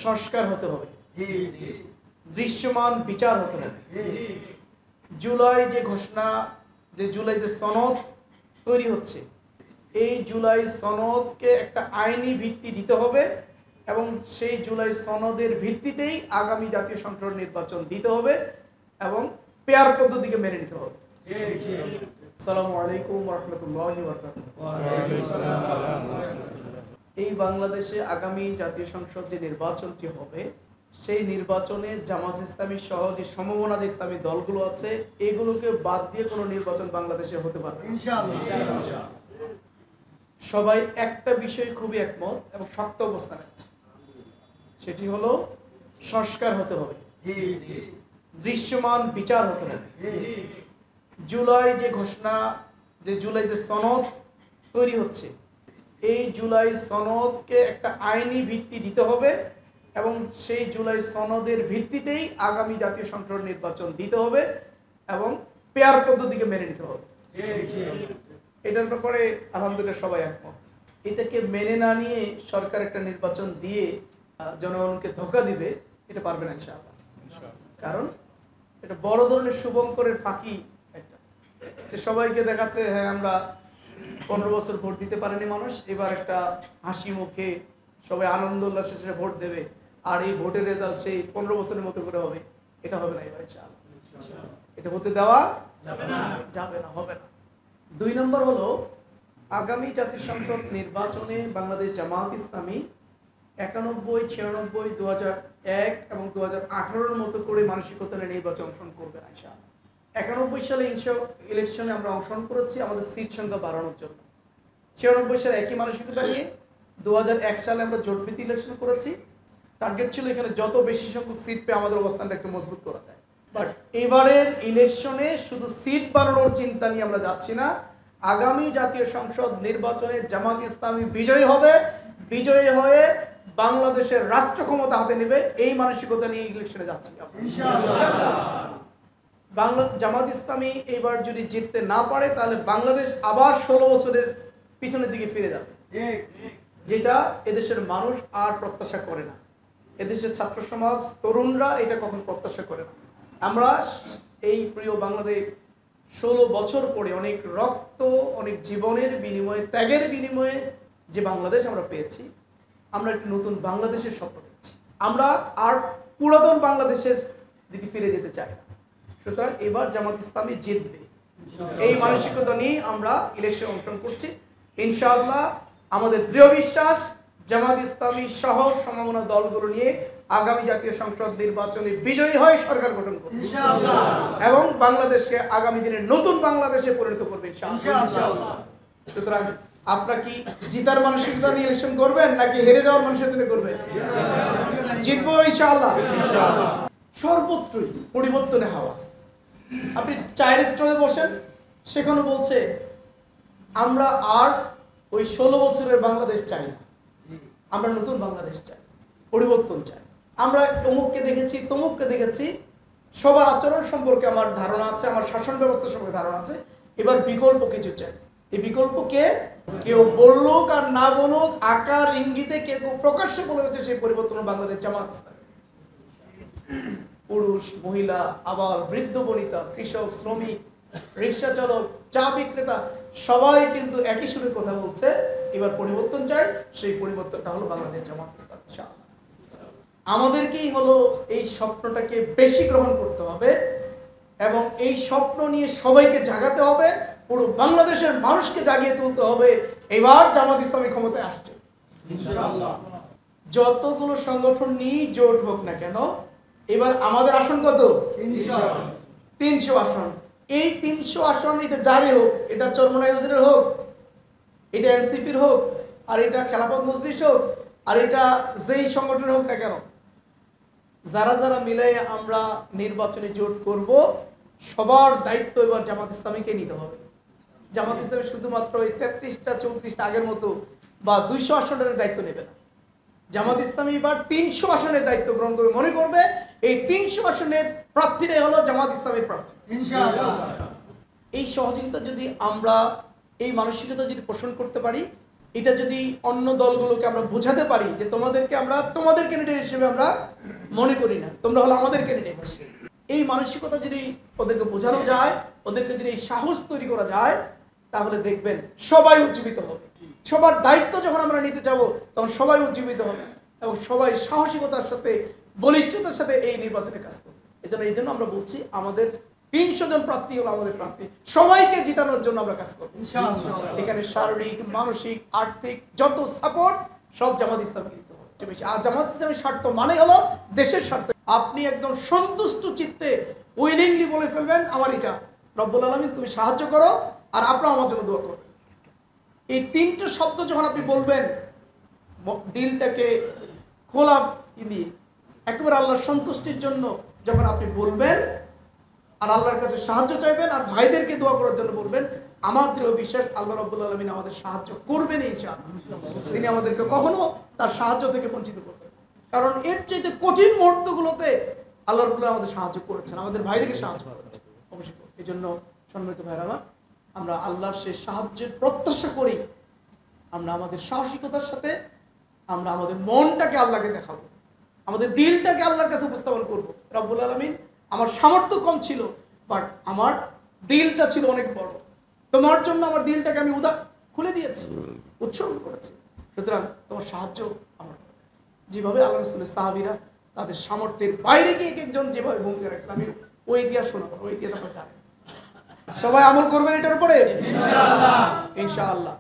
সংস্কার হতে হবে, দৃশ্যমান বিচার হতে হবে। জুলাই যে ঘোষণা, যে জুলাই যে সনদ তৈরি হচ্ছে, এই জুলাই সনদকে একটা আইনি ভিত্তি দিতে হবে এবং সেই জুলাই সনদের ভিত্তিতেই আগামী জাতীয় সংসদ নির্বাচন দিতে হবে এবং পেয়ার পদ্ধতিকে মেনে নিতে হবে। আসসালামু আলাইকুম ওয়া রাহমাতুল্লাহি ওয়া বারাকাতুহু। এই বাংলাদেশে আগামী জাতীয় সংসদ যে নির্বাচনটি হবে, সেই নির্বাচনে জামাত ইসলামী সহ যে সমমনা যে ইসলামী দলগুলো আছে, এগুলোকে বাদ দিয়ে কোনো নির্বাচন বাংলাদেশে হতে পারবে ইনশাআল্লাহ। সবাই একটা বিষয়ে খুবই একমত এবং শক্ত অবস্থানে আছে, সেটি হলো সংস্কার হতে হবে, দৃশ্যমান বিচার হতে হবে। জুলাই যে ঘোষণা, যে জুলাই যে সনদ তৈরি হচ্ছে, এই জুলাই সনদকে একটা আইনি ভিত্তি দিতে হবে এবং সেই জুলাই সনদের ভিত্তিতেই আগামী জাতীয় সংসদ নির্বাচন দিতে হবে এবং পেয়ার পদ্ধতিকে মেনে নিতে হবে। এটার ব্যাপারে আলহামদুলিল্লাহ সবাই একমত। এটাকে মেনে না নিয়ে সরকার একটা নির্বাচন দিয়ে জনগণকে ধোঁকা দিবে, এটা পারবে না ইনশাআল্লাহ। কারণ এটা বড় ধরনের শুভঙ্করের ফাঁকি একটা, যে সবাইকে দেখাচ্ছে হ্যাঁ আমরা 15 বছর ভোট দিতে পারেনি মানুষ, এবার একটা হাসি মুখে সবাই আনন্দ উল্লাসের সাথে ভোট দেবে, আর এই ভোটের রেজাল্ট সেই 15 বছরের মতো করে হবে। এটা হবে না এবার ইনশাআল্লাহ, এটা হতে দেওয়া যাবে না, হবে না। 2 নম্বর হলো, আগামী জাতীয় সংসদ নির্বাচনে বাংলাদেশ জামাত ইসলামী 91, 96, 2001 এবং 2018-র মতো করে মানসিকতা নিয়ে নির্বাচন অংশগ্রহণ করবে না ইনশাআল্লাহ। 91 সালে ইলেকশনে আমরা অংশগ্রহণ করেছি আমাদের সিট সংখ্যা বাড়ানোর জন্য। 96 সালে একই মানসিকতা নিয়ে 2001 সালে আমরা জোটভিত্তিক ইলেকশন করেছি। টার্গেট ছিল এখানে যত বেশি সংখ্যক সিট পেয়ে আমাদের অবস্থানটা একটু মজবুত করা যায়। বাট এবারের ইলেকশনে শুধু সিট বাড়ানোর চিন্তা নিয়ে আমরা যাচ্ছি না। আগামী জাতীয় সংসদ নির্বাচনে জামাত ইসলামী বিজয়ী হবে, বিজয়ী হয়ে বাংলাদেশের রাষ্ট্র ক্ষমতা হাতে নেবে, এই মানসিকতা নিয়ে ইলেকশনে যাচ্ছি ইনশাআল্লাহ। জামাত ইসলামী এবার যদি জিততে না পারে, তাহলে বাংলাদেশ আবার 16 বছরের পিছনের দিকে ফিরে যাবে, যেটা এদেশের মানুষ আর প্রত্যাশা করে না। এদেশের ছাত্র সমাজ, তরুণরা এটা কখন প্রত্যাশা করে না। আমরা এই প্রিয় বাংলাদেশ 16 বছর পরে অনেক রক্ত, অনেক জীবনের বিনিময়ে, ত্যাগের বিনিময়ে যে বাংলাদেশ আমরা পেয়েছি, আমরা একটি নতুন বাংলাদেশের স্বপ্ন দেখছি। আমরা আর পুরাতন বাংলাদেশের দিকে ফিরে যেতে চাই না। সুতরাং এবার জামাত ইসলামী জিতবে, এই মানসিকতা নিয়ে আমরা ইলেকশন অংশগ্রহণ করছি ইনশাআল্লাহ। আমাদের দৃঢ় বিশ্বাস, জামাত ইসলামী সহ সমমনা দলগুলো নিয়ে আগামী জাতীয় সংসদ নির্বাচনে বিজয়ী হয় সরকার গঠন করবে ইনশাআল্লাহ এবং বাংলাদেশকে আগামী দিনে নতুন বাংলাদেশে পরিণত করবে ইনশাআল্লাহ। সুতরাং আপনারা কি জিতার মানসিকতা নিয়ে ইলেকশন করবেন নাকি হেরে যাওয়ার মানসিকতা নিয়ে করবেন? জিতবো ইনশাআল্লাহ। সর্বত্রই পরিবর্তনে হাওয়া। আপনি চায়ের স্টলে বসেন, সেখানে বলছে আমরা আর ওই 16 বছরের বাংলাদেশ চাই না, আমরা নতুন বাংলাদেশ চাই, পরিবর্তন চাই। আমরা অমুককে দেখেছি, তমুককে দেখেছি, সবার আচরণ সম্পর্কে আমার ধারণা আছে, আমার শাসন ব্যবস্থা সম্পর্কে ধারণা আছে। এবার বিকল্প কিছু চাই। এই বিকল্পকে কেউ বলুক আর না বলুক, আকার ইঙ্গিতে কেউ প্রকাশ্যে বলে হচ্ছে সেই পরিবর্তন বাংলাদেশ জামাত ইসলামী। পুরুষ, মহিলা, আবার বৃদ্ধ বনিতা, কৃষক, শ্রমিক, রিক্সা চালক, চা বিক্রেতা, সবাই কিন্তু একই সুরে কথা বলছে এবার পরিবর্তন চাই। সেই পরিবর্তনটা হলো বাংলাদেশ জামাত ইসলামী। আমাদেরকেই হলো এই স্বপ্নটাকে বেশি গ্রহণ করতে হবে এবং এই স্বপ্ন নিয়ে সবাইকে জাগাতে হবে, পুরো বাংলাদেশের মানুষকে জাগিয়ে তুলতে হবে। এবার জামাত ইসলামী ক্ষমতায় আসছে ইনশাআল্লাহ। যতগুলো সংগঠন নিয়ে জোট হোক না কেন, এবার আমাদের আসন কত? 300 আসন। এই 300 আসন, এটা জারি হোক, এটা চরমনাই হুজুরের হোক, এটা এনসিপির হোক, আর এটা খেলাফত মজলিস হোক, আর এটা যেই সংগঠনের হোক না কেন, যারা যারা মিলে আমরা নির্বাচনে জোট করব, সবার দায়িত্ব এবার জামাত ইসলামীকে নিতে হবে। জামাত ইসলামী শুধুমাত্র এই 33টা 34টা আগের মতো বা 200 আসনের দায়িত্ব নেবে না। জামাত ইসলামী এবার 300 আসনের দায়িত্ব গ্রহণ করে মনে করবে এই 300 আসনের প্রার্থীরাই হলো জামাত ইসলামীর প্রার্থী ইনশাআল্লাহ। এই সহযোগিতা যদি আমরা, এই মানসিকতা যদি পোষণ করতে পারি, এটা যদি অন্য দলগুলোকে আমরা বোঝাতে পারি যে তোমাদেরকে আমরা তোমাদের ক্যান্ডিডেট হিসেবে আমরা মনে করি না, তোমরা হলো আমাদের ক্যান্ডিডেট, এই মানসিকতা যদি ওদেরকে বোঝানো যায়, ওদেরকে যদি এই সাহস তৈরি করা যায়, তাহলে দেখবেন সবাই উজ্জীবিত হবে। সবার দায়িত্ব যখন আমরা নিতে যাব তখন সবাই উজ্জীবিত হবে এবং সবাই সাহসিকতার সাথে বলিষ্ঠতার সাথে এই নির্বাচনে কাজ করবে। এই জন্য আমরা বলছি আমাদের 300 জন প্রার্থী হলো আমাদের প্রার্থী, সবাইকে জিতানোর জন্য আমরা কাজ করবো ইনশাআল্লাহ। এখানে শারীরিক, মানসিক, আর্থিক যত সাপোর্ট সব জামাত ইসলামকে দিতে হবে। আর জামাত ইসলামের স্বার্থ মানে হলো দেশের স্বার্থ। আপনি একদম সন্তুষ্ট চিত্তে উইলিংলি বলে ফেলবেন আমার এটা রব্বুল আলামিন তুমি সাহায্য করো আর আপনারা আমার জন্য দোয়া করবেন। এই 3টা শব্দ যখন আপনি বলবেন, দিলটাকে খোলা দিয়ে একেবারে আল্লাহর সন্তুষ্টির জন্য যখন আপনি বলবেন আর আল্লাহর কাছে সাহায্য চাইবেন আর ভাইদেরকে দোয়া করার জন্য বলবেন, আমার দৃঢ় বিশ্বাস আল্লাহ রাব্বুল আলামিন আমাদের সাহায্য করবেন ইনশাআল্লাহ। তিনি আমাদেরকে কখনো তার সাহায্য থেকে বঞ্চিত করবেন, কারণ এর চাইতে কঠিন মুহূর্তগুলোতে আল্লাহ রাব্বুল আলামিন আমাদের সাহায্য করেছেন, আমাদের ভাইদেরকে সাহায্য করেছেন অবশ্যই। এই জন্য সম্মানিত ভাইরা আমার, আমরা আল্লাহর সেই সাহায্যের প্রত্যাশা করি। আমরা আমাদের সাহসিকতার সাথে আমরা আমাদের মনটাকে আল্লাহকে দেখাবো, আমাদের দিলটাকে আল্লাহর কাছে উপস্থাপন করবো। রাব্বুল আলামিন আমার সামর্থ্য কম ছিল, বাট আমার দিলটা ছিল অনেক বড়, তোমার জন্য আমার দিলটাকে আমি খুলে দিয়েছি, উৎসর্গ করেছি, সুতরাং তোমার সাহায্য আমার দরকার। যেভাবে আল্লাহ রাসূলের সাহাবীরা তাদের সামর্থ্যের বাইরে গিয়ে একজন যেভাবে ভূমিকা রাখছিল, আমি ওই ইতিহাস শোনাবো, ওই ইতিহাস আপনারা জানেন। সবাই আমল করবেন এটার উপরে ইনশাআল্লাহ ইনশাআল্লাহ।